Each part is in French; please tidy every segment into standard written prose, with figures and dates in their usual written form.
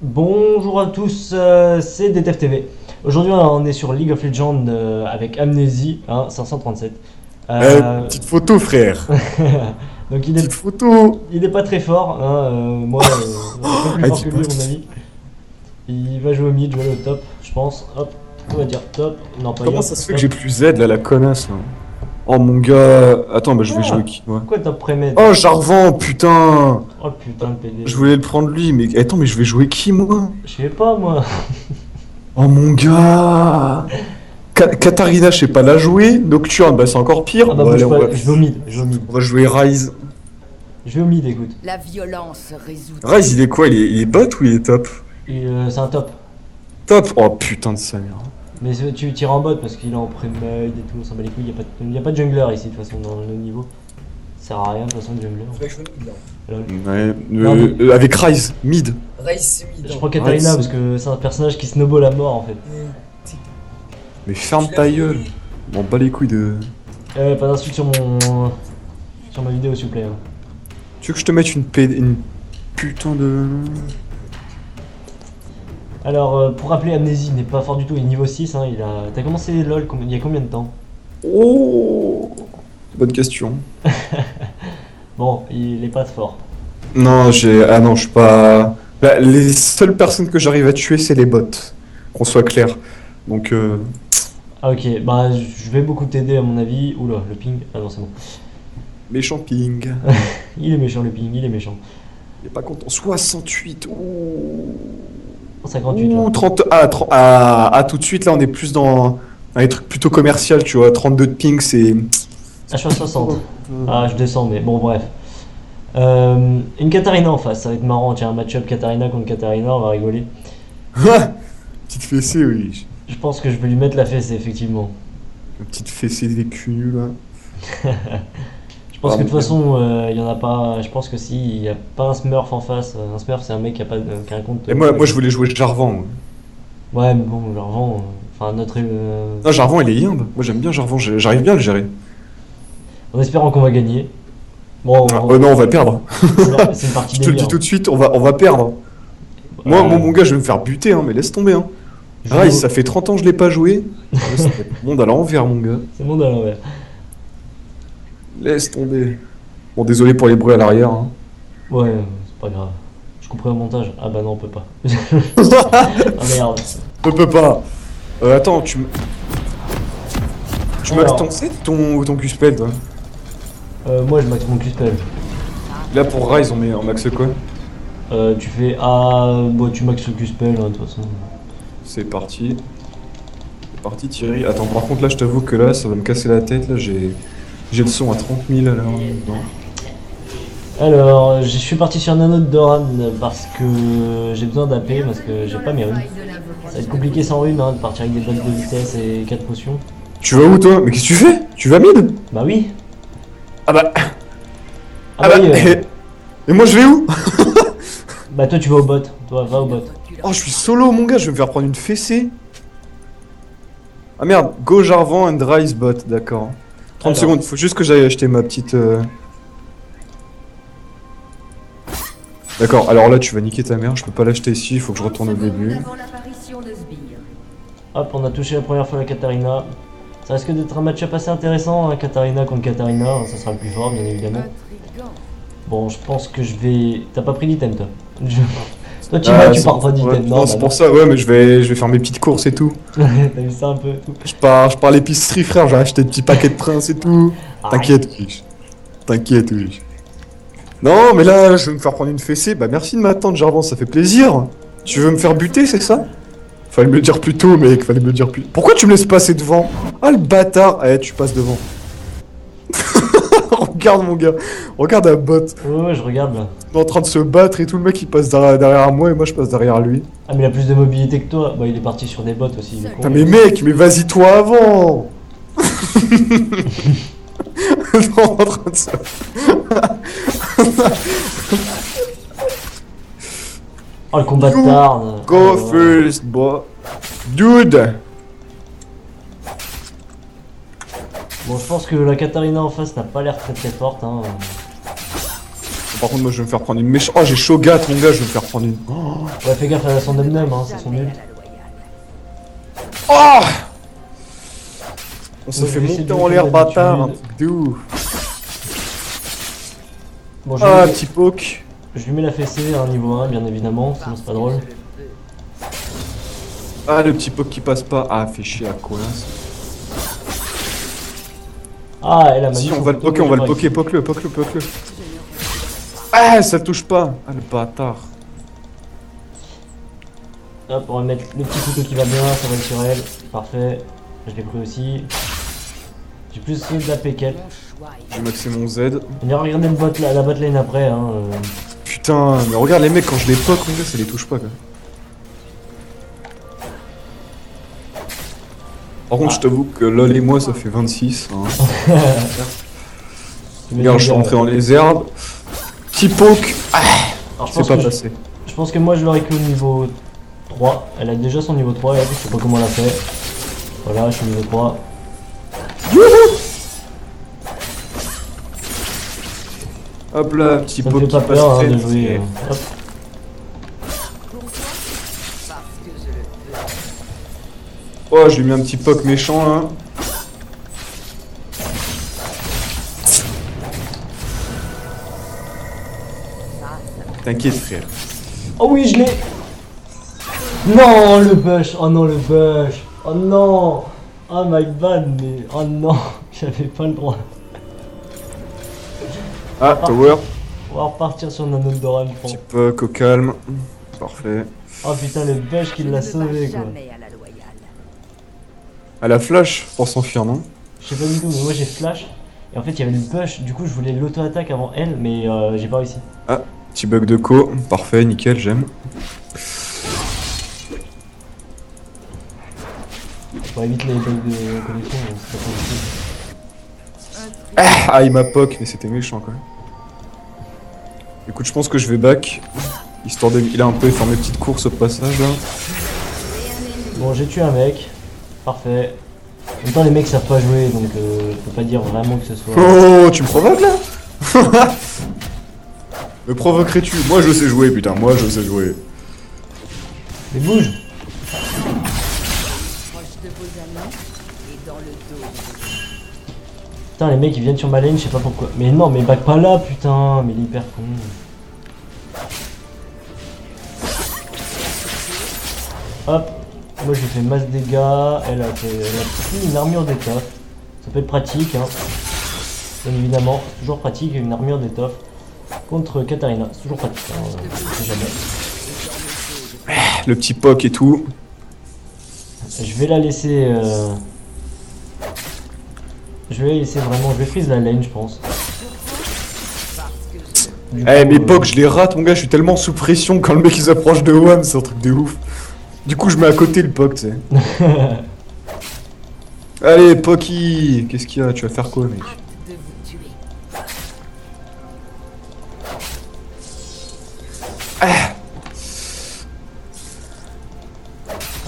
Bonjour à tous, c'est DTF TV. Aujourd'hui, on est sur League of Legends avec Amnésie, hein, 537. Petite photo, frère. Donc Petite photo. il est pas très fort, hein, moi un peu plus Ah, fort dis que pas lui à mon ça. avis. Il va jouer au mid, jouer au top, je pense. Hop, on va dire top. Non, pas Comment hop, ça se fait que top. j'ai plus Z là, la connasse là? Oh mon gars. Attends, bah je vais Ah, jouer qui moi? pourquoi top pré-med? Oh, Jarvan, putain. Oh putain de PD. Je voulais le prendre lui, mais attends, mais je vais jouer qui moi? Je sais pas moi. Oh mon gars. Katarina, je sais pas la jouer. Nocturne, bah c'est encore pire. Ah bah Bon, allez, bouge pas, je vais au mid, je vais au mid. on va jouer Ryze. Je vais au mid, écoute. La violence résout. Ryze, il est quoi? Il est bot ou il est top? Et, c'est un top. Top. Oh putain de sa mère. Mais tu tires en bot parce qu'il est en pré-made et tout, on s'en bat les couilles, y a pas de jungler ici de toute façon dans le niveau. Ça sert à rien de toute façon de jungler. Faudrait que je me mid là. Lol. Ouais. Non, mais- Avec Ryze, mid. Race mid. Je prends Katarina Ouais, parce que c'est un personnage qui snowball à mort en fait. Mais ferme ta gueule. Bon, bats les couilles de. Pas d'insulte sur ma vidéo s'il vous plaît. Hein. Tu veux que je te mette une putain de. Alors pour rappeler, Amnésie n'est pas fort du tout, il est niveau 6, hein, T'as commencé LOL il y a combien de temps? Oh. Bonne question. Bon, il est pas fort. Non, Ah non, je suis pas. Là, les seules personnes que j'arrive à tuer, c'est les bots. Qu'on soit clair. Donc, Ah ok, bah je vais beaucoup t'aider à mon avis. Oula, le ping. Ah non c'est bon. méchant ping. Il est méchant le ping, il est méchant. Il est pas content. 68. Ouh. 58 là. Ouh, 30. Tout de suite, là, on est plus dans les trucs plutôt commercial, tu vois. 32 de ping, c'est. Ah, je suis à 60. Ah, je descends, mais bon, bref. Une Katarina en face, ça va être marrant. Tiens, un match-up Katarina contre Katarina, on va rigoler. Petite fessée, oui. Je pense que je vais lui mettre la fessée, effectivement. Une petite fessée des culs, là. Je pense Ah, que de toute mon façon, il y en a pas. Je pense que si, il n'y a pas un Smurf en face. Un Smurf, c'est un mec qui a, pas, qui a un compte. Et moi, je voulais jouer Jarvan. Ouais. Ouais, mais bon, leur vend. Enfin, notre. Non, Jarvan, il est yimbe. Moi, j'aime bien Jarvan. J'arrive bien à le gérer. En espérant qu'on va gagner. Bon, Ah, non, on va perdre. c'est une partie Je te le dis délire. tout de suite, on va perdre. Moi, mon gars, je vais me faire buter, hein, mais laisse tomber. Hein. Je Rise, joue- ça fait 30 ans que je l'ai pas joué. C'est le monde à l'envers, mon gars. C'est monde à l'envers. Laisse tomber. Bon, désolé pour les bruits à l'arrière. Hein. Ouais, c'est pas grave. Je couperai au montage. Ah bah non, on peut pas. Ah merde. Je peux pas. Attends, tu m'as Alors. ton set ou ton Q-spell, toi? Moi, je max mon Q-spell. Là, pour Rise, on met en max quoi? Tu fais A, bon, tu max le Q-spell, hein, de toute façon. C'est parti. C'est parti, Thierry. Attends, par contre, là, je t'avoue que là, ça va me casser la tête. Là, j'ai le son à 30 000 à l'heure. Non. Alors, je suis parti sur Nano de Doran parce que j'ai besoin d'AP, parce que j'ai pas mes runes. Ça va être compliqué sans runes, hein, de partir avec des bottes de vitesse et 4 potions. Tu vas où, toi? Mais qu'est-ce que tu fais? Tu vas mid? Bah oui. Ah bah. Ah bah oui. Et moi, je vais où? Bah toi, tu vas au bot. Toi, va au bot. Oh, je suis solo, mon gars. Je vais me faire prendre une fessée. Ah merde, go Jarvan and Rise bot, d'accord. 30 Alors. secondes, faut juste que j'aille acheter ma petite. D'accord, alors là tu vas niquer ta mère, je peux pas l'acheter ici, il faut que je retourne au début. Avant l'apparition de Sbire. Hop, on a touché la première fois la Katarina. Ça risque d'être un match-up assez intéressant, hein, Katarina contre Katarina. Hein, ça sera le plus fort, bien évidemment. Intriguant. Bon, je pense que je vais. T'as pas pris d'item, toi. Toi, tu vas, tu pars pas d'item. Ouais, non, non, bah c'est non. pour ça, ouais, mais je vais faire mes petites courses et tout. T'as vu ça un peu et tout. Je pars à l'épicerie, frère, j'ai acheté des petits paquets de princes et tout. T'inquiète, oui. T'inquiète, oui. Non, mais là, je vais me faire prendre une fessée. Bah, merci de m'attendre, Jarvan, ça fait plaisir. Tu veux me faire buter, c'est ça? Fallait me le dire plus tôt, mec, fallait me le dire plus. Pourquoi tu me laisses passer devant? Ah, le bâtard! Eh, tu passes devant. Regarde, mon gars. Regarde un bot. Ouais, je regarde là. On est en train de se battre et tout, le mec il passe derrière moi et moi je passe derrière lui. Ah, mais il a plus de mobilité que toi. Bah, il est parti sur des bots aussi. il est con. Putain, mais mec, mais vas-y toi avant. Non, en train de se... Oh, le combat de tarde. Go first, boy. Dude. Bon, je pense que la Katarina en face n'a pas l'air très très forte. Hein. Par contre, moi, je vais me faire prendre une méchante. Oh, j'ai Shogat, mon gars, je vais me faire prendre une. Oh, Ouais, fais gaffe à son num-num, hein, c'est son nul. oh on se Ouais, fait je vais essayer monter de en le l'air, faire bâtard, un d'habitude. truc de ouf. Bon, Ah, petit poke. je lui mets la fessée à un niveau 1, bien évidemment, sinon c'est pas drôle. Ah, le petit poke qui passe pas. Ah, fait chier à quoi là. Ah, elle a Si, magnifique. on va le poker, on va le poker, poke-le, poke-le, poke-le. Ah, ça touche pas. Ah, le bâtard. Hop, on va mettre le petit couteau qui va bien, ça va être sur elle. Parfait. Je l'ai pris aussi. J'ai plus de la qu'elle. J'ai maxé mon Z. On ira regarder la bot lane après. Hein. Putain, mais regarde les mecs, quand je les poke, mon gars, ça les touche pas, quoi. Par contre, je t'avoue que LOL et moi, ça fait 26. Hein. Regarde, je suis rentré dans les herbes. Petit poke. Ah, Alors, je c'est pense pas que passé. je pense que moi je l'aurais que au niveau 3. Elle a déjà son niveau 3, elle, je sais pas comment elle a fait. Voilà, je suis niveau 3. Hop là, petit Ça me poke fait qui pas passe peur hein, très de vite. jouer. Hop. Oh, je lui ai mis un petit poke méchant là. T'inquiète, frère. Oh oui, je l'ai. Non, le bush. Oh non, le bush. Oh non. Oh my bad, mais oh non, j'avais pas le droit. Ah, tower. On va repartir sur Nano Doran, je pense. Petit poke au calme. Parfait. Oh putain, le bush qui l'a sauvé quoi. À la flash pour s'enfuir, non? Je sais pas du tout, mais moi j'ai flash. Et en fait, il y avait le bush, du coup, je voulais l'auto-attaque avant elle, mais j'ai pas réussi. Ah, petit bug de co. Parfait, nickel, j'aime. Pour éviter les bugs de connexion, c'est pas possible. Ah, il m'a poke, mais c'était méchant quand même. Écoute, je pense que je vais back. Histoire de. Il a un peu faire mes petites courses au passage là. Bon, j'ai tué un mec. Parfait. En même temps, les mecs savent pas jouer, donc je peux pas dire vraiment que ce soit. Oh, tu me provoques là? Me provoquerais-tu? Moi je sais jouer, putain, moi je sais jouer. Mais bouge! Putain, les mecs ils viennent sur ma lane, je sais pas pourquoi. Mais non, mais back pas là, putain, mais il est hyper con. Hop, moi j'ai fait masse dégâts, elle a pris une armure d'étoffe. Ça peut être pratique, hein. Bien évidemment, c'est toujours pratique une armure d'étoffe. Contre Katarina, c'est toujours pratique, hein, on sait jamais. Le petit poke et tout. Je vais la laisser. Je vais la laisser vraiment. Je vais freeze la lane, je pense. Du Eh, coup, mes poke, je les rate, mon gars, je suis tellement sous pression quand le mec il s'approche de one, c'est un truc de ouf. Du coup, je mets à côté le poke, tu sais. Allez, Poki, qu'est-ce qu'il y a? Tu vas faire quoi, mec?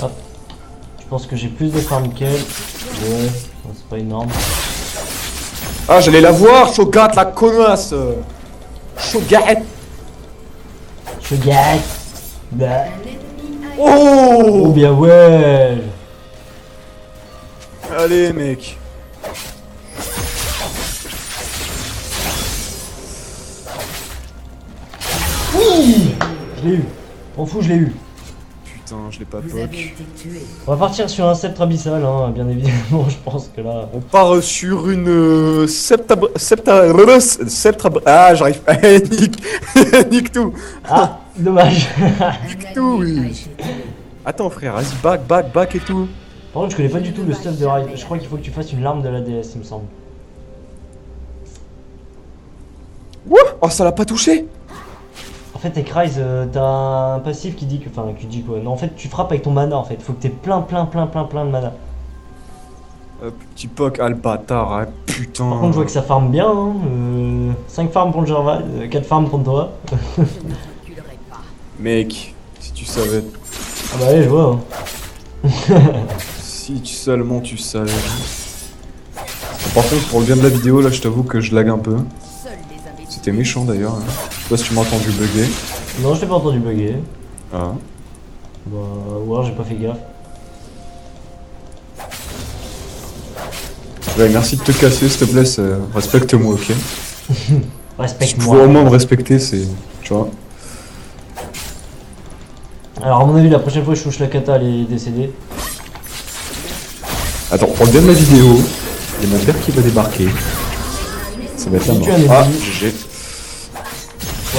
Hop. Je pense que j'ai plus de farm qu'elle. Ouais, c'est pas énorme. Ah, j'allais la voir, Shogat, la connasse. Shogat. Je gagne. Bah. Oh, Oh bien ouais. allez, mec. Oui. Je l'ai eu. On fout, je l'ai eu. Putain, je l'ai pas Vous avez poke. été tué. On va partir sur un sceptre abyssal, hein, bien évidemment. Je pense que là. On part sur une ah, j'arrive pas. Nique. Nique tout. Ah, dommage. Tout, oui. Attends, frère, vas-y, back et tout. Par contre, je connais pas du tout le stuff de Ryze. Je crois qu'il faut que tu fasses une larme de la déesse, il me semble. Wouh. Oh, ça l'a pas touché. En fait, avec Ryze, t'as un passif qui dit que. Enfin, qui dit quoi? Non, en fait, tu frappes avec ton mana en fait. Faut que t'aies plein de mana. Petit poke, ah le bâtard, ah, putain. Par contre, je vois que ça farm bien. Hein. 5 farms pour le Jarval, 4 farms pour toi. Je ne reculerai pas. Mec, si tu savais. Ah bah, allez, je vois. Hein. Si seulement tu savais. Par contre, pour le bien de la vidéo, là, je t'avoue que je lag un peu. Seuls les imbéciles. C'était méchant d'ailleurs. Hein. sais pas si tu m'as entendu bugger. Non, je t'ai pas entendu bugger. Ah. Bah, ou alors j'ai pas fait gaffe. Ouais, merci de te casser, s'il te plaît, respecte-moi, ok? Si tu Respecte-moi. pouvais au moins me respecter, c'est... Tu vois? Alors, à mon avis, la prochaine fois que je touche la kata, elle est décédée. Attends, on regarde la vidéo. Il y a mon père qui va débarquer. Ça va être la Si mort. tu as les Ah, billes. GG. Ouais,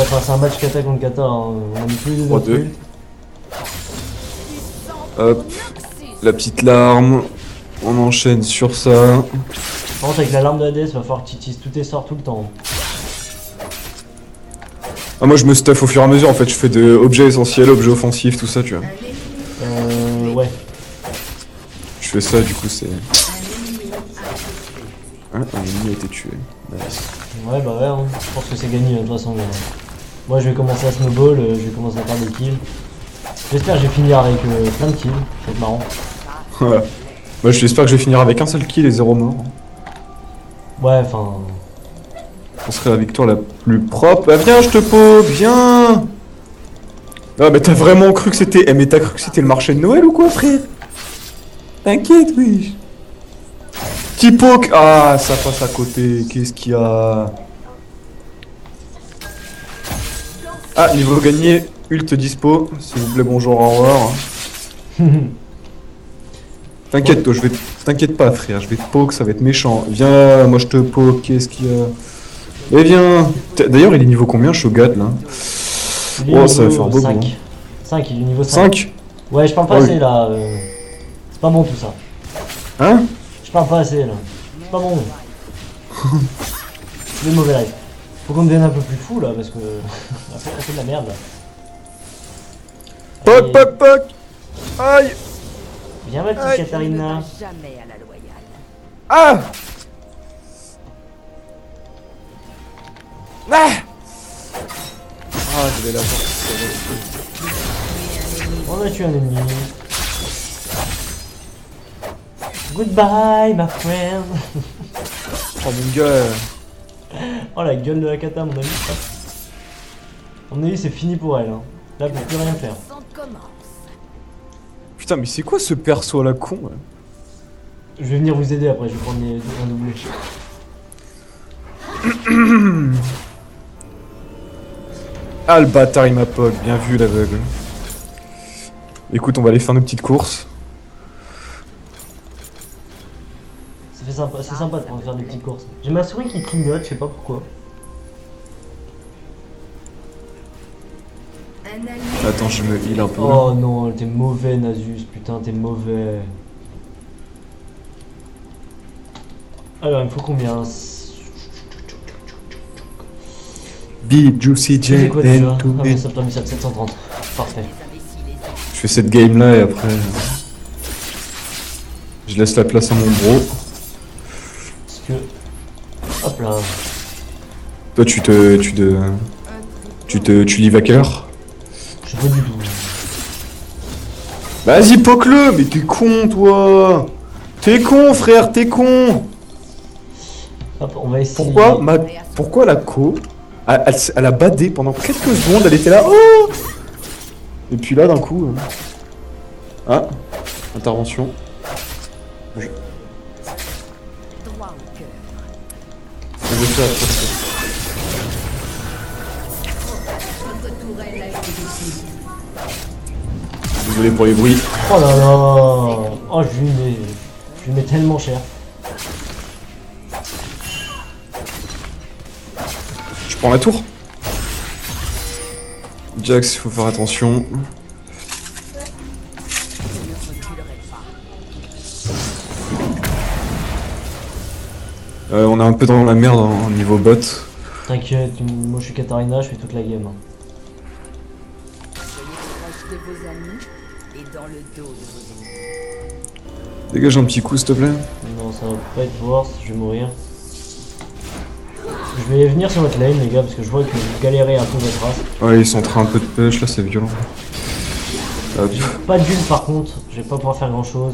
enfin, c'est un match kata contre kata. Hein. On a mis tous les deux dans 3-2. le Hop, la petite larme. On enchaîne sur ça. Par contre, avec la larme de Hades, il va falloir que tu utilises tous tes sorts tout le temps. Ah, moi je me stuff au fur et à mesure en fait. Je fais de objets essentiels, objets offensifs, tout ça, tu vois. Ouais. Je fais ça, du coup, c'est. Ah, un ennemi a été tué. Nice. Ouais, bah ouais, hein. Je pense que c'est gagné de toute façon. Moi, je vais commencer à snowball, je vais commencer à faire des kills. J'espère que je vais finir avec plein de kills, ça va être marrant. Ouais. Moi j'espère que je vais finir avec un seul kill et 0 mort. Ouais, enfin. Ce serait la victoire la plus propre. Ah, viens, je te pose, viens. Ah, mais t'as vraiment cru que c'était. Eh, mais t'as cru que c'était le marché de Noël ou quoi, frère? T'inquiète, oui. Petit poke. Ah, ça passe à côté. Qu'est-ce qu'il y a? Ah, niveau gagné. Ult dispo. S'il vous plaît, bonjour, au revoir. T'inquiète, toi, T'inquiète pas, frère, je vais te poke, ça va être méchant. Viens, moi je te poke, qu'est-ce qu'il y a? Eh viens. D'ailleurs, il est niveau combien, Shogat, là? Il est Oh, ça va niveau faire beau, 5. bon. 5, il est niveau 5. 5? Ouais, je parle pas Oh, assez oui. là. C'est pas bon tout ça. Hein? Je parle pas assez là. C'est pas bon. C'est mauvais live. Faut qu'on devienne un peu plus fou là parce que. on fait de la merde là. Poc, Allez, poc, poc! Aïe! viens ma petite Aïe. Katarina. Jamais à la loyale. Ah! Ah! Ah, je vais la voir. On a tué un ennemi. Goodbye my friend. Oh mon gars. Oh la gueule de la kata à mon avis. À mon avis c'est fini pour elle. Hein. Là elle peut plus rien faire. Sans commence. Putain, mais c'est quoi ce perso à la con? Ouais. Je vais venir vous aider après, je vais prendre un doublé. Ah, le bâtard, il m'a poke. Bien vu, l'aveugle. Écoute, on va aller faire nos petites courses. C'est sympa de pouvoir faire des petites courses. J'ai ma souris qui clignote, je sais pas pourquoi. Un allié. Attends, je me heal un peu. Oh non, t'es mauvais Nasus, putain t'es mauvais. Alors il me faut combien? Be Juicy C'est J quoi déjà? and to Ah mais it. ça t'a mis ça 730. Parfait. Je fais cette game là et après. Je laisse la place à mon bro. Parce que. Hop là. Toi, tu lives à quelle heure? Je sais pas du tout. Vas-y, poke-le! Mais t'es con, toi! T'es con, frère, t'es con! Hop, on va essayer. Pourquoi la co? Elle a badé pendant quelques secondes, elle était là. Oh! Et puis là, d'un coup. Ah! Intervention. Droit au cœur. Je vais faire Votre tourelle a été détruite. Désolé pour les bruits. Oh là là. Oh je lui mets tellement cher. Je prends la tour. Jax, il faut faire attention. On est un peu dans la merde en niveau bot. T'inquiète, moi je suis Katarina, je fais toute la game. Soyez proche de vos amis et dans le dos de vos ennemis. Dégage un petit coup, s'il te plaît. Non, ça va pas être worse, je vais mourir. Je vais venir sur votre lane les gars parce que je vois que vous galérez un peu votre race. Ouais, ils sont en train un peu de push là, c'est violent. Hop. J'ai pas d'huile par contre, je vais pas pouvoir faire grand chose.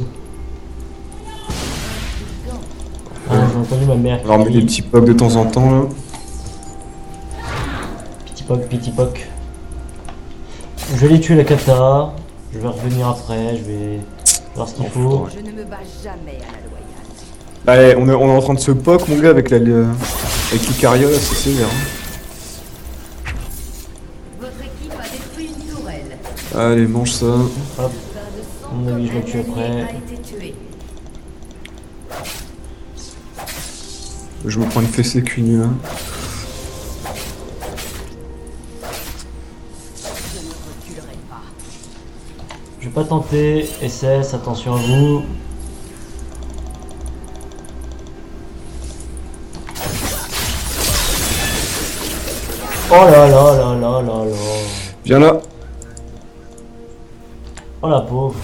Ah, j'ai entendu ma mère qui On va remettre des dit petits pocs de temps en temps là. Pity Pock. Je vais les tuer la kata. Je vais revenir après, je vais voir ce qu'il faut. Je ne me bats jamais à la loyale. Allez, on est en train de se poke, mon gars, avec avec l'Icaria, là, c'est sévère. Hein. Votre équipe a détruit une tourelle. Allez, mange ça. Hop, Bain de sang À mon avis, je le tue comme un ennemi après. a été tué. Je me prends une fessée cul là. Je ne reculerai pas. je vais pas tenter. SS, attention à vous. Oh là là là là là là. Viens là. Oh la pauvre.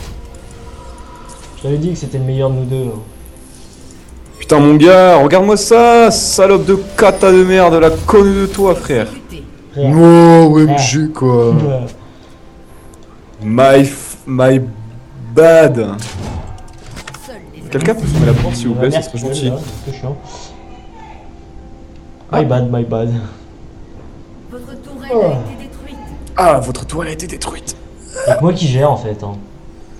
Je t'avais dit que c'était le meilleur de nous deux. Hein. Putain, mon gars, regarde-moi ça, salope de kata de merde, la conne de toi, frère. Luttez. Frère. Oh, OMG, quoi. Ouais. My bad. Seuls les Quelqu'un peut fermer la porte, s'il vous plaît, ça serait gentil. C'est chiant. My bad, my bad. Votre tourelle Oh. a été détruite. Ah, votre toile a été détruite. Y'a que moi qui gère en fait. Hein.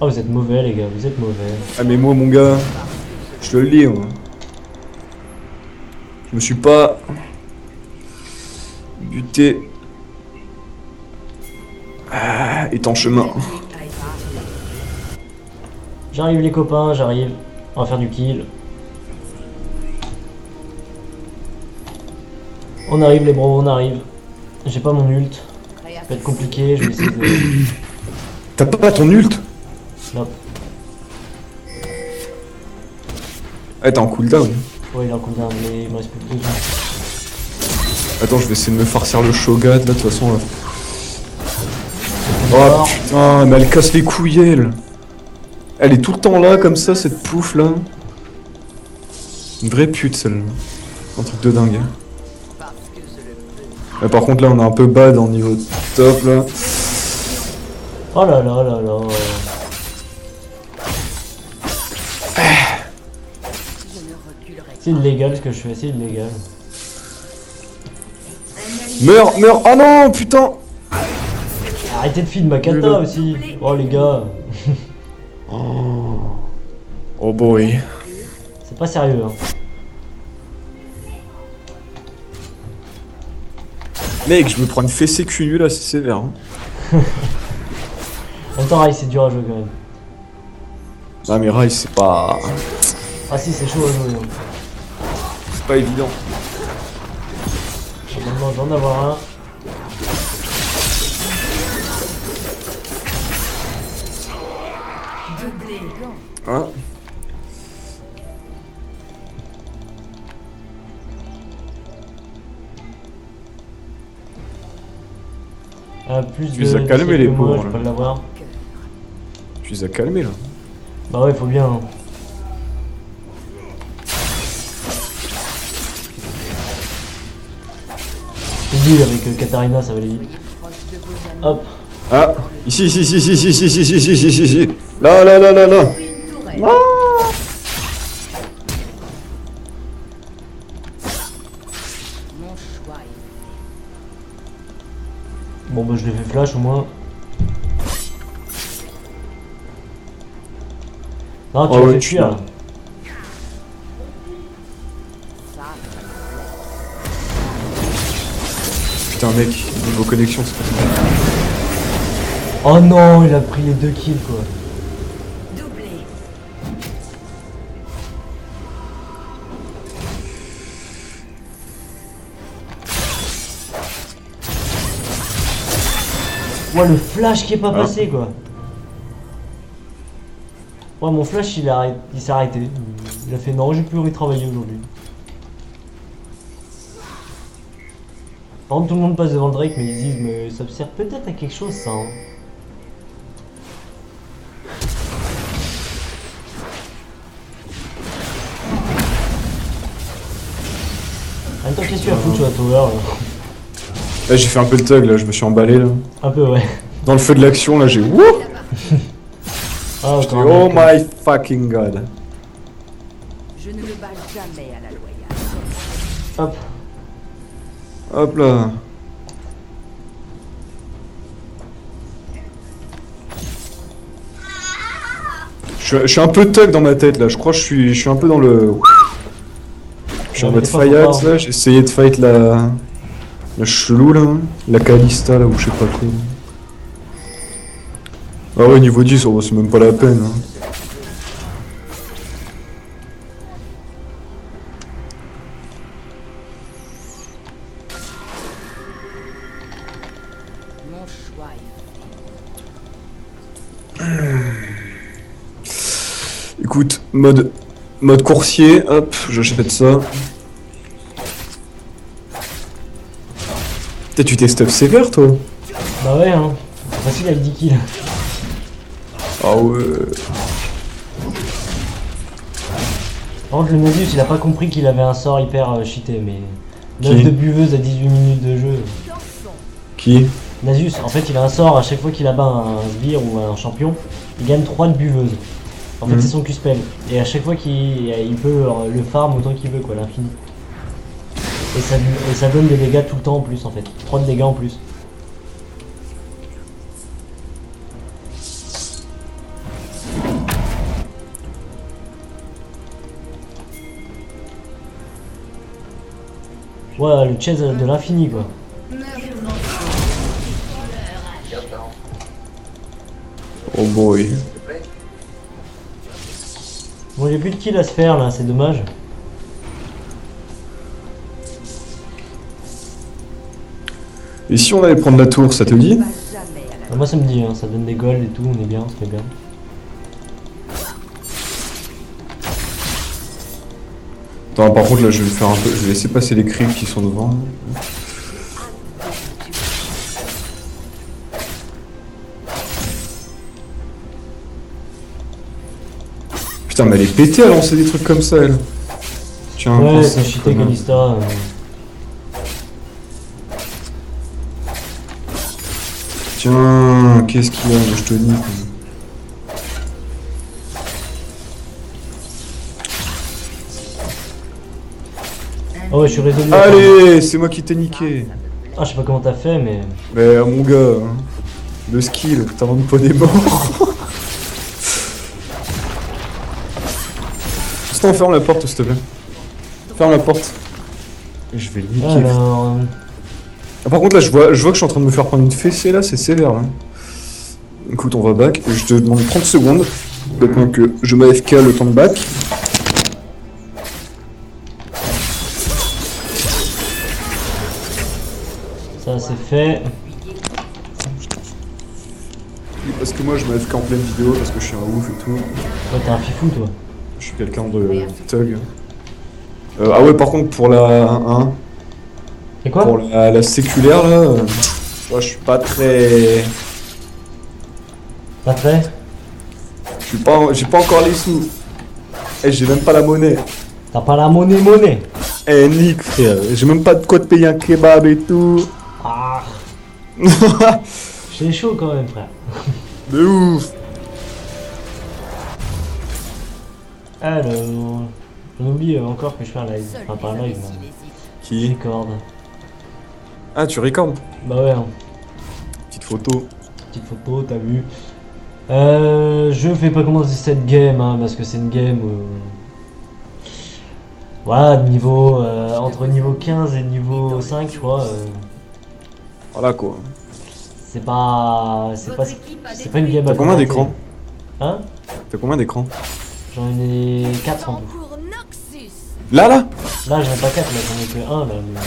Oh, vous êtes mauvais les gars, vous êtes mauvais. Ah, mais moi, mon gars, je te le dis, moi. Je me suis pas buté. Ah, étanchement. L'ennemi a été tué. J'arrive les copains, j'arrive. On va faire du kill. On arrive les bros, on arrive. J'ai pas mon ult. Prêt à Ça va être compliqué, je vais essayer de... T'as pas ton ult? Non. Ah, t'es en cooldown. Ouais, il est en cooldown, mais il me reste plus que 2 secondes. Attends, je vais essayer de me farcir le Shogat, là, de toute façon, là. Oh Mort. putain, mais elle casse les couilles, elle. Elle est tout le temps là, comme ça, cette pouffe, là. Une vraie pute, celle-là. Un truc de dingue. parce que je le peux. Mais par contre, là, on est un peu bad en niveau top, là. Oh là là là là. Je ne reculerai pas. C'est illégal ce que je fais, c'est illégal. Meurs, meurs. Oh non, putain. Arrêtez de feed ma kata Nul. aussi. Oh les gars, Oh boy. c'est pas sérieux hein. Mec, je me prends une fessée cul là, c'est sévère. Hein. En même temps, Rai, c'est dur à jouer quand même. Non, mais Rai, c'est pas. Ah si, c'est chaud à jouer. Hein. C'est pas évident. Normalement, je vais en avoir un. Doublé. Hein? Plus Tu les as calmés, d'essais les que moi, pauvres, je peux là. l'avoir. Tu les as calmés là. Bah ouais, faut bien. Hein. Je dis avec Katarina, ça va aller vite. Proche de vos amis. Hop. Ah, ici, ici, ici, ici, ici, ici, ici, ici, ici, ici, ici. Là, là, là, là, là. Une tourelle. Mon choix est Bon bah je l'ai fait flash au moins. Non, tu Oh l'as ouais, fait tu fuir. l'as. Là. ça. Putain, mec, niveau connexion, c'est pas ça. Oh non, il a pris les 2 kills quoi. Doublé. Ouais, le flash qui est pas Ah. passé quoi. Ouais, mon flash il s'est arrêté. Il a fait non, j'ai plus envie de travailler aujourd'hui. Par contre, tout le monde passe devant Drake, mais ils disent, mais ça sert peut-être à quelque chose ça. Hein. En même temps, qu'est-ce que tu as foutu sur la tower là? Là, j'ai fait un peu le thug, là, je me suis emballé, là. Un peu, ouais. Dans le feu de l'action, là, j'ai. Wouh! Ah, J'étais, encore un oh mec. my fucking god. Je ne me bats jamais à la loyale. Hop. Hop là. Je suis un peu thug dans ma tête là, je crois que je suis un peu dans le... Je suis en Ouais, mode mais t'es pas Fayat fort, hein. là, j'ai essayé de fight la... La chelou là, la Kalista là ou je sais pas quoi. Ah ouais, niveau 10, oh, c'est même pas la peine. Hein. Mon choix est Écoute, mode coursier, hop, j'achète ça. Putain, tu t'es stuff sévère toi? Bah ouais, hein. C'est facile avec 10 kills. Ah ouais. Par contre, le Nasus, il a pas compris qu'il avait un sort hyper cheaté, mais... Qui 9 de buveuse à 18 minutes de jeu. Qui? Nasus, en fait, il a un sort à chaque fois qu'il abat un sbire ou un champion, il gagne 3 de buveuse. En fait, Mhm. c'est son Q-spell. Et à chaque fois qu'il peut le farm autant qu'il veut, quoi, l'infini. Et ça donne des dégâts tout le temps en plus, en fait. 3 de dégâts en plus. Ouais, le chase de l'infini, quoi. Oh boy. Bon, j'ai plus de kills à se faire, là, c'est dommage. Et si on allait prendre la tour, ça te dit? pas jamais à la Moi, ça me dit, hein, ça donne des golds et tout, on est bien, c'est bien. Attends, par contre là je vais faire un peu, je vais laisser passer les creeps qui sont devant. Putain mais elle est pétée à lancer des trucs comme ça elle. Tiens, prends Ouais, ça, c'est cheaté connard. Kalista. Tiens, qu'est-ce qu'il y a, je te dis. Oh ouais, je suis résolu. Allez, c'est moi qui t'ai niqué. Ah, je sais pas comment t'as fait, mais... Mais mon gars, hein, le skill, t'inventes pas des morts. Sinon, ferme la porte s'il te plaît. Ferme la porte. Et je vais le niquer. Alors... Ah, par contre là je vois que je suis en train de me faire prendre une fessée là, c'est sévère là. Écoute on va back, et je te demande 30 secondes, maintenant que je m'AFK le temps de back. Ça, c'est fait. Parce que moi je m'AFK en pleine vidéo, parce que je suis un ouf et tout. Ouais, t'es un fifou, toi. Je suis quelqu'un de thug. Ah ouais par contre pour la 1, Et quoi? pour la séculaire là, moi je suis pas très... Pas très? J'ai pas encore les sous. Et j'ai même pas la monnaie. T'as pas la monnaie. Eh Nick frère, j'ai même pas de quoi te payer un kebab et tout. Ah, c'est chaud quand même, frère. De ouf. Alors... On oublie encore que je fais un live. seule Enfin, pas un live, s'il mais... hésite. Qui? Record. Ah tu recordes? Bah ouais, hein. Petite photo. Petite photo, t'as vu. Je vais pas commencer cette game, hein, parce que c'est une game... Voilà, de niveau... entre niveau 15 et niveau 5, je crois. Voilà quoi. C'est pas... C'est pas... Votre équipe a C'est pas une game à T'as combien commenter. d'écrans? Hein? T'as combien d'écrans? J'en ai 4 en tout. Pour Noxus. Là Là, j'en ai pas 4, là, j'en ai que 1, là. Mais...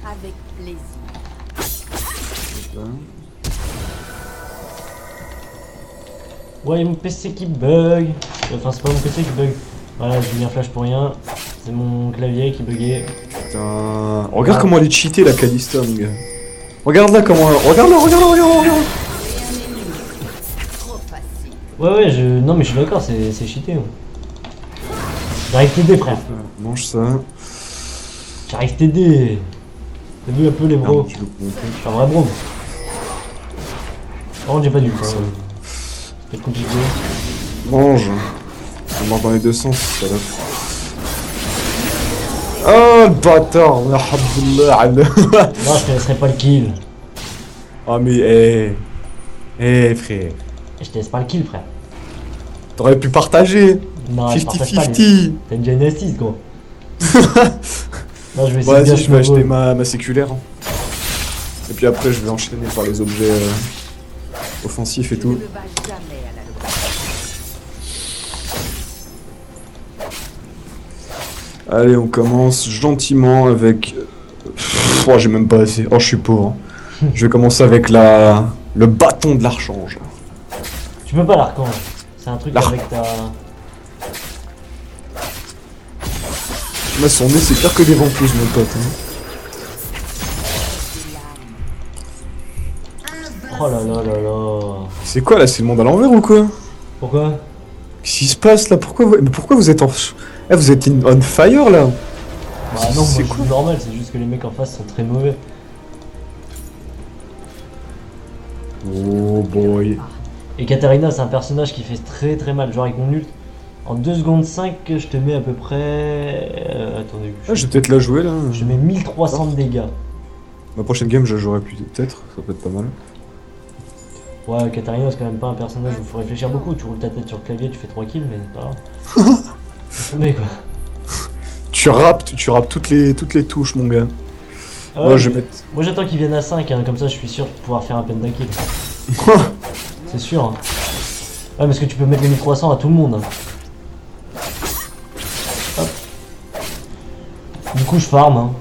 Avec plaisir. Ouais, il y a mon PC qui bug. Enfin, c'est pas mon PC qui bug. Voilà, j'ai mis un flash pour rien. C'est mon clavier qui buguait. Putain. Regarde comment elle est cheatée la Kalista mon gars. Regarde là comment... Regarde là, regarde. Trop facile. Ouais, non, mais je suis d'accord, c'est cheaté. hein. J'arrive t'aider, frère. Mange ça. J'arrive t'aider. T'as vu un peu les bros? Merde, je le comprends. Je suis un vrai bro. Par contre, j'ai pas du tout. Ça. C'est compliqué. Mange. Ça marche dans les deux sens, ça va. Oh, le bâtard. Alhamdoulilah. Non, je te laisserai pas le kill. Ah, mais, frère. Je te laisse pas le kill, frère. T'aurais pu partager. Non, je partage pas les... 50-50. T'as une Gen 6 gros. Non, je vais essayer de Vas-y, bien je vais acheter snowball. ma séculaire. Et puis après, je vais enchaîner par les objets offensifs et Je tout. ne me bats jamais à la loi. Allez, on commence gentiment avec... Oh, j'ai même pas assez. Oh, je suis pauvre. Je vais commencer avec le bâton de l'archange. Tu peux pas l'archange. C'est un truc avec ta... Là, son nez, c'est pire que des ventouses, mon pote. Hein. Oh là là là là. C'est quoi, là? C'est le monde à l'envers ou quoi? Pourquoi? Qu'est-ce qui se passe, là? Pourquoi vous êtes en... Eh, vous êtes on fire, là? Bah non, moi C'est je quoi? suis normal, c'est juste que les mecs en face sont très mauvais. Oh, boy. Et Katarina, c'est un personnage qui fait très très mal. Genre avec mon ult, en 2 secondes 5, je te mets à peu près... attendez, Ah, je vais peut-être la jouer, là. je mets 1300 de dégâts. Ma prochaine game, je la jouerai peut-être. Ça peut être pas mal. Ouais, Katarina, c'est quand même pas un personnage où il faut réfléchir beaucoup. Tu roules ta tête sur le clavier, tu fais 3 kills, mais c'est pas grave. C'est tombé, quoi. Tu rappes toutes les touches, mon gars. Ah Moi, ouais, je vais mettre... moi j'attends qu'ils viennent à 5, hein, comme ça je suis sûr de pouvoir faire un pentakill. C'est sûr. Hein. Ouais, parce que tu peux mettre les 1300 à tout le monde. Hein. Hop. Du coup, je farm. Hein.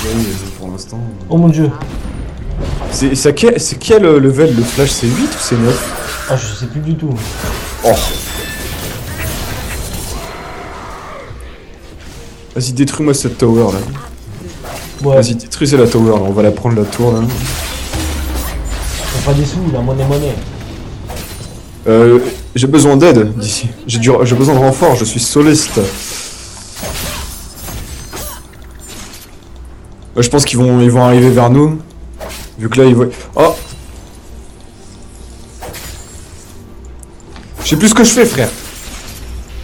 Oui, pour l'instant... Oh mon dieu. C'est quel level? Le flash, c'est 8 ou c'est 9? Ah, je sais plus du tout. Oh. Vas-y, détruis-moi cette tower, là. Ouais, Vas-y, détruisez la tower, là. On va la prendre, la tour, là. on pas des sous, la monnaie. J'ai besoin d'aide, d'ici. J'ai besoin de renfort, je suis soliste. Je pense qu'ils vont arriver vers nous. Vu que là, ils vont... Oh! Je sais plus ce que je fais, frère.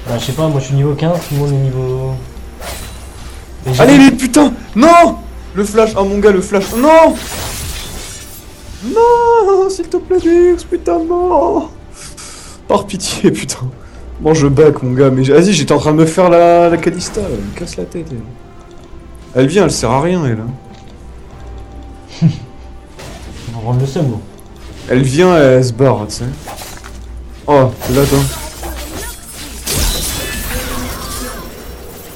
Bah, je sais pas, moi je suis niveau 15, tout le monde est niveau. Mais j'ai- Allez, les putains! Non! Le flash, oh mon gars, le flash. Non! Non! S'il te plaît, Dix, putain, non! Par pitié, putain. Bon, je back, mon gars, mais vas-y, j'étais en train de me faire la Kalista, elle me casse la tête, elle. Elle vient, elle sert à rien, elle. On va prendre le seum, gros. Elle vient, elle se barre, tu sais. Oh, là, attends.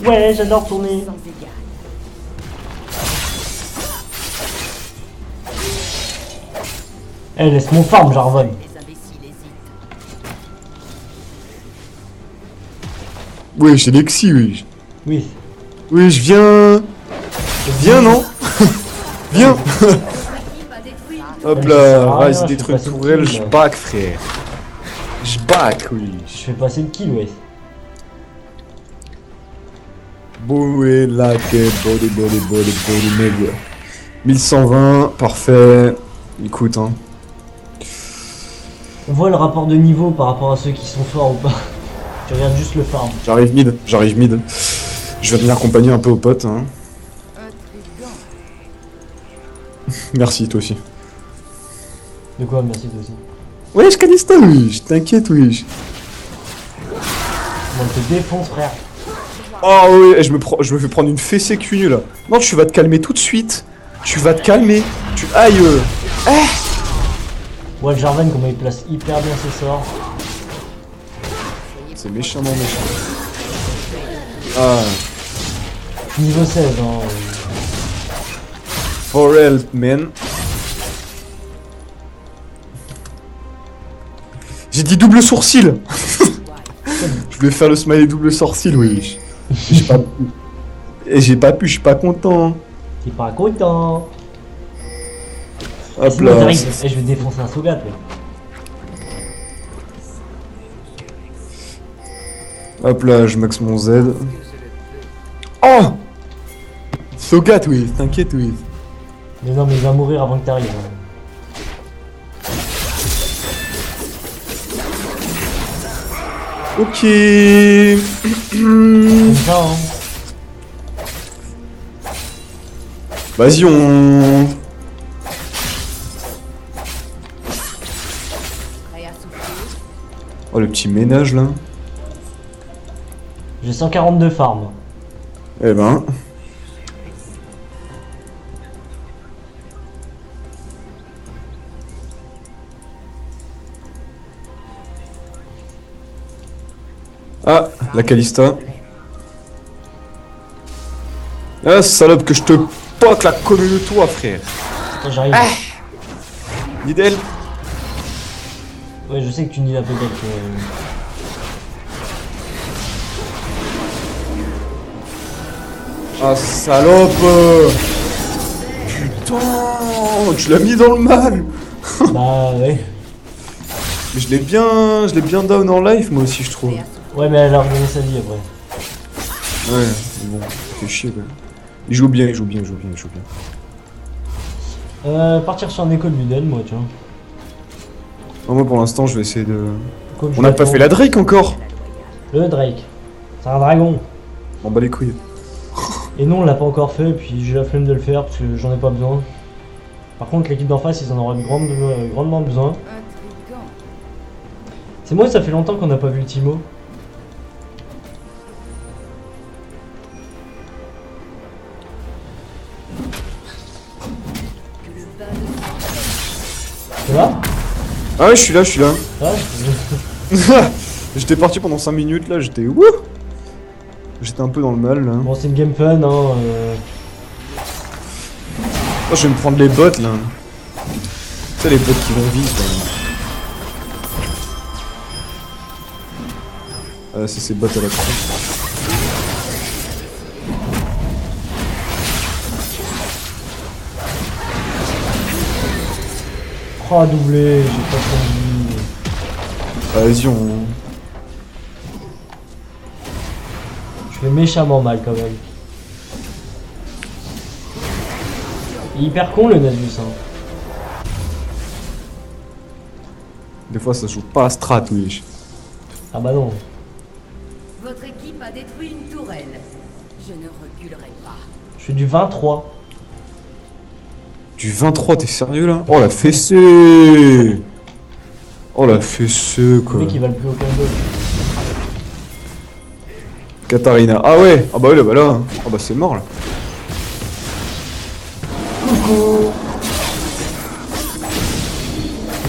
Ouais, j'adore tourner. Sans égal. Eh, laisse mon farm, Jarvan. Les imbéciles hésitent. Oui, j'ai Lexi, oui. Oui. Oui, je viens. Viens, non? Viens! L'équipe a détruit Hop Ça sert là, à rien, Rise je détruit fais une passer tourelle, le je kill. back, frère. Je back, oui. Je fais passer le kill, ouais. Boué, la body, nigga. 1120, parfait. Écoute, hein. On voit le rapport de niveau par rapport à ceux qui sont forts ou pas. Tu regardes juste le farm. J'arrive mid. Je vais venir accompagner un peu aux potes, hein. intriguant. Merci, toi aussi. De quoi, merci toi aussi. Ouais, je Kalista, oui. T'inquiète, oui. On te défonce, frère. Oh, oui, je me fais prendre une fessée cul là. Non, tu vas te calmer tout de suite. Tu vas te calmer. Aïe. Ouais, le Jarvan, comment il place hyper bien ses sorts. C'est méchamment méchant. Ah, Niveau 16, hein. for help, man. J'ai dit double sourcil. Je voulais faire le smiley double sourcil, oui. J'ai pas pu. Et j'ai pas pu, je suis pas content. T'es pas content. Hop Sinon, là. t'arrives. Eh, je vais défoncer un Sogat, là. Hop là, je max mon Z. Oh! Sogat, oui, t'inquiète, oui. Mais non, mais il va mourir avant que t'arrives. Hein. Ok. Comme ça, hein. Vas-y, on... Prêt à souffler? Oh, le petit ménage, là. J'ai 142 farms. Eh ben... Ah, la Calista. Ah, salope, que je te poque la conne de toi, frère. Attends, j'arrive. Nidel. Ouais, je sais que tu dis la pédale. Ah, salope. Putain, tu l'as mis dans le mal. Bah ouais. Mais je l'ai bien down en life, moi aussi, je trouve. Ouais, mais elle a regagné sa vie après. Ouais, mais bon, ça fait chier, quoi. Il joue bien. Partir sur un écho de Ludel, moi, tu vois. Ah, moi, pour l'instant, je vais essayer de... Écho de On n'a pas Julaton. fait la Drake encore. Le Drake. C'est un dragon. On bat les couilles. Et non, on l'a pas encore fait, puis j'ai la flemme de le faire parce que j'en ai pas besoin. Par contre, l'équipe d'en face, ils en auraient grandement besoin. Intriguant. C'est moi, ça fait longtemps qu'on n'a pas vu Timo. Que le bas de Ça va? Ah ouais, je suis là. Ça va? J'étais parti pendant 5 minutes, là, j'étais... Wouh. J'étais un peu dans le mal, là. Bon, c'est une game fun, hein. Oh, je vais me prendre les bottes, là. Tu sais, les bottes qui vont vite, là. Ah, c'est ces bottes à la con. Oh, doublé, j'ai pas envie. Vas-y, on... Je fais méchamment mal quand même. Il est hyper con le Nasus, hein. Des fois, ça joue pas à strat, oui. Ah bah non. Votre équipe a détruit une tourelle. Je ne reculerai pas. Je fais du 23. Du 23, t'es sérieux, là? Oh, la fessée. Oh, la fessée, Le quoi. mec il va le plus aucun goal. Katarina. Ah ouais. Ah bah ouais, là, bah là. Ah bah c'est mort, là.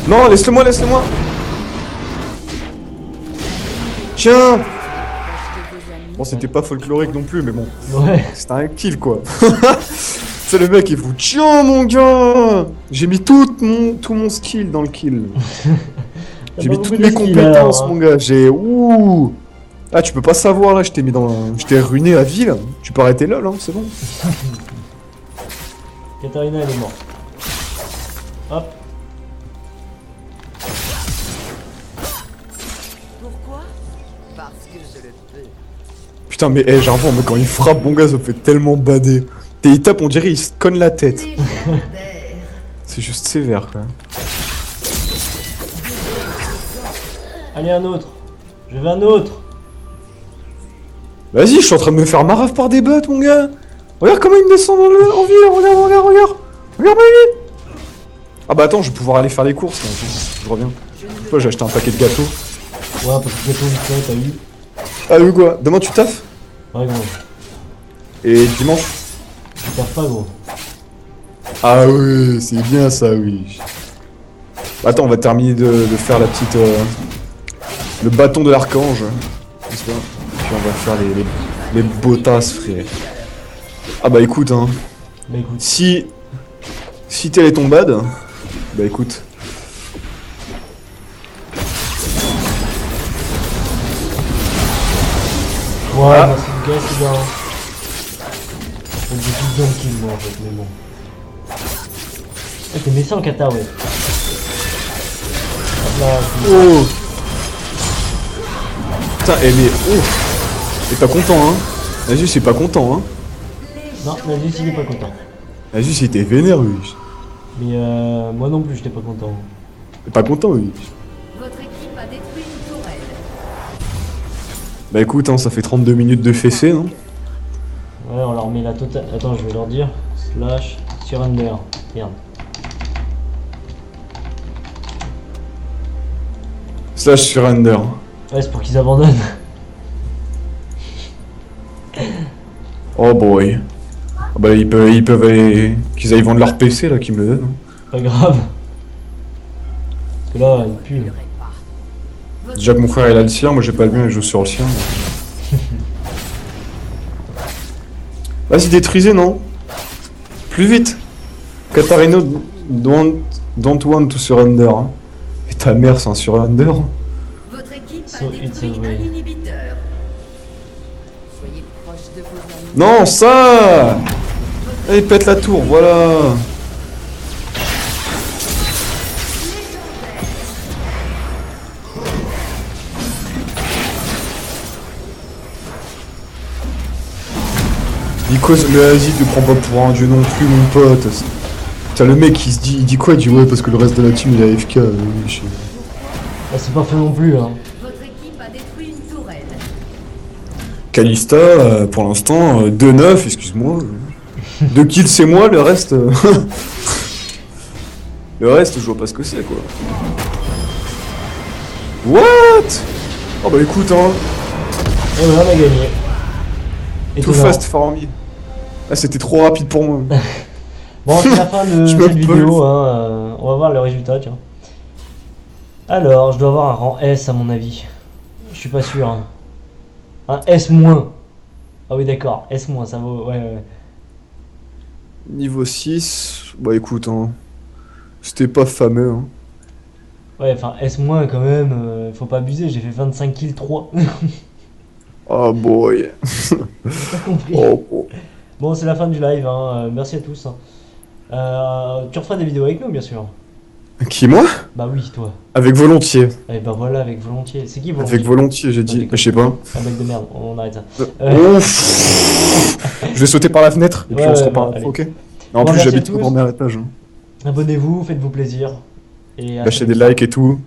Non, laisse-le-moi. Tiens. Bon, c'était pas folklorique non plus, mais bon. Ouais. C'était un kill, quoi. C'est le mec, il vous... Tiens, mon gars. J'ai mis tout mon skill dans le kill. J'ai mis toutes mes compétences, mon gars. J'ai... Ouh. Ah, tu peux pas savoir, là. Je t'ai mis dans... Je t'ai ruiné la vie, là. Tu peux arrêter là, c'est bon. Katarina elle est morte. Hop. Pourquoi? Parce que je le peux. Putain, mais hey, Jarvan, mais quand il frappe, mon gars, ça fait tellement bader. Et il tape, on dirait, il se conne la tête. C'est juste sévère, quoi. Allez, un autre. Je veux un autre. Vas-y, je suis en train de me faire marave par des bots, mon gars. Regarde comment il me descend en ville, regarde. Regarde ma vie. Ah bah attends, je vais pouvoir aller faire des courses, là. Je reviens. Toi, j'ai acheté un paquet de gâteaux. Ouais, parce que gâteau vite fait, t'as eu. Ah oui, quoi. Demain, tu taffes? Ouais, gros. Et dimanche? Je perds pas, gros. Ah oui, c'est bien ça, oui. Attends, on va terminer de faire la petite... le bâton de l'archange. N'est-ce pas? Puis on va faire les botasses, frère. Ah bah écoute, hein. Bah écoute. Si tel est ton bad, bah écoute. Ouais, Ah. bah c'est le gars, c'est bien. Faut que j'ai plus besoin de kill, moi, en fait, mais bon. Ah, t'es méchant, Kata, ouais. Hop là, Oh. Putain, mais oh. T'es pas content, hein. Nasus, c'est pas content, hein. non, Nasus, il est pas content. Nasus, il était vénère, oui. Mais moi non plus, j'étais pas content. T'es pas content, oui. Votre équipe a détruit une tourelle. Bah écoute, hein, ça fait 32 minutes de fessée, non? Ouais, on leur met la totale. Attends, je vais leur dire. Slash surrender. Merde. Slash surrender. Ouais, c'est pour qu'ils abandonnent. Oh boy. Ah bah ils peuvent aller... qu'ils aillent vendre leur PC là, qu'ils me le donnent. Pas grave. Parce que là, il pue. Déjà que mon frère il a le sien, moi j'ai pas le mien et je joue sur le sien. Vas-y, détruisez, non? Plus vite. Katarino don't want to surrender. Hein. Et ta mère c'est un surrender. Votre équipe So a it's détruit a way. un inhibiteur. Soyez proche de vos amis. Non, ça. Allez, pète la tour, voilà. Nico, le Asie te prend pas pour un dieu non plus, mon pote. Putain, le mec il dit quoi? Il dit ouais, parce que le reste de la team il est AFK. Je sais. Ah, c'est pas fait non plus, hein. Votre équipe a détruit une tourelle. Kalista, pour l'instant, 2-9, excuse-moi. 2 kills c'est moi, le reste. Le reste, je vois pas ce que c'est quoi. What? Oh bah écoute, hein. Et voilà, on a gagné. Too Étonnant. fast for me. Ah, c'était trop rapide pour moi. Bon, c'est la fin de Je cette me vidéo, hein. On va voir le résultat, tiens. Alors, je dois avoir un rang S à mon avis. Je suis pas sûr. Hein. Un S-. Ah oui, d'accord. S-, ça vaut. Ouais, ouais. Niveau 6, bah écoute, hein. C'était pas fameux, hein. Ouais, enfin, S- quand même. Faut pas abuser, j'ai fait 25 kills 3. Oh boy. Pas compris. Oh, oh. Bon, c'est la fin du live, hein. Merci à tous. Hein. Tu referas des vidéos avec nous, bien sûr. Qui, moi? Bah oui, toi. Avec volontiers. Et bah voilà, avec volontiers. C'est qui volontiers? Avec volontiers, j'ai dit. Ah, Je sais pas. Un mec de merde, on arrête ça. Ouf. Je vais sauter par la fenêtre et puis Ouais, on se ouais, reparle. bon, allez. Ok. Non, en Bon, plus, merci à j'habite au tous. premier étage. Hein. Abonnez-vous, faites-vous plaisir. Et à Lâchez très des vite. likes et tout.